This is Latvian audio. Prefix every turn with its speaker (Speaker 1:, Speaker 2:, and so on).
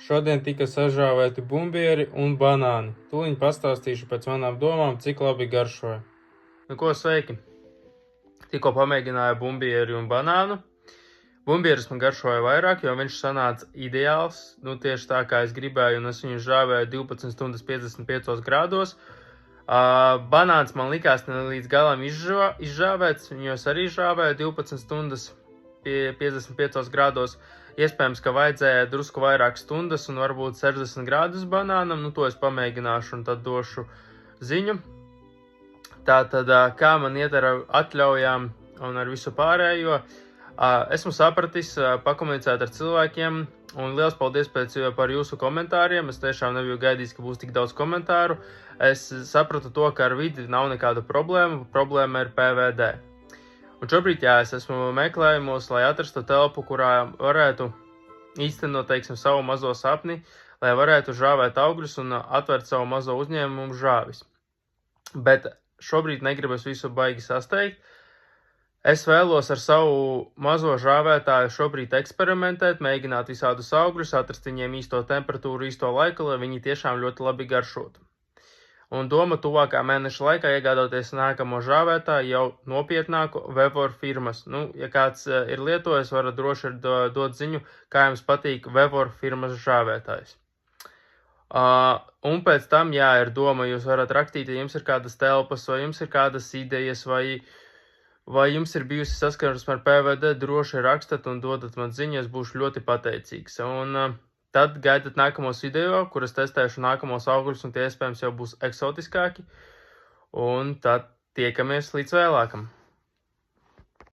Speaker 1: Šodien tika sažāvēti bumbieri un banāni. Tūliņ pastāstīšu pēc manām domām, cik labi garšoja. Nu ko, sveiki! Tikko pamēģināju bumbieri un banānu. Bumbieris man garšoja vairāk, jo viņš sanāca ideāls. Nu tieši tā, kā es gribēju, un es viņu žāvēju 12 stundas 55 grādos. Banāns man likās ne līdz galam izžāvēts, viņu es arī žāvēju 12 stundas 55 grādos. Iespējams, ka vajadzēja drusku vairāk stundas un varbūt 60 grādus banānam. Nu, to es pamēģināšu un tad došu ziņu. Tātad, kā man iet ar atļaujām un ar visu pārējo. Esmu sapratis, pakomunicēt ar cilvēkiem un liels paldies par jūsu komentāriem. Es tiešām nebiju gaidījis, ka būs tik daudz komentāru. Es sapratu to, ka ar vidi nav nekāda problēma. Problēma ir PVD. Un šobrīd, es esmu meklējumos, lai atrastu telpu, kurā varētu īstenot, teiksim, savu mazo sapni, lai varētu žāvēt augļus un atvērt savu mazo uzņēmumu žāvis. Bet šobrīd negribas visu baigi sasteigt. Es vēlos ar savu mazo žāvētāju šobrīd eksperimentēt, mēģināt visādus augļus, atrast viņiem īsto temperatūru, īsto laiku, lai viņi tiešām ļoti labi garšotu. Un doma tuvākā mēneša laikā iegādāties nākamo žāvētāju jau nopietnāku Vevor firmas. Nu, ja kāds ir lietojis, varat droši dot ziņu, kā jums patīk Vevor firmas žāvētājs. Un pēc tam, ir doma, jūs varat rakstīt, ja jums ir kādas telpas, vai jums ir kādas idejas, vai jums ir bijusi saskarsme ar PVD, droši rakstat un dodat man ziņu, es būšu ļoti pateicīgs. Un tad gaidat nākamos video, kuras testēšu nākamos augļus, un tie iespējams jau būs eksotiskāki. Un tad tiekamies līdz vēlākam.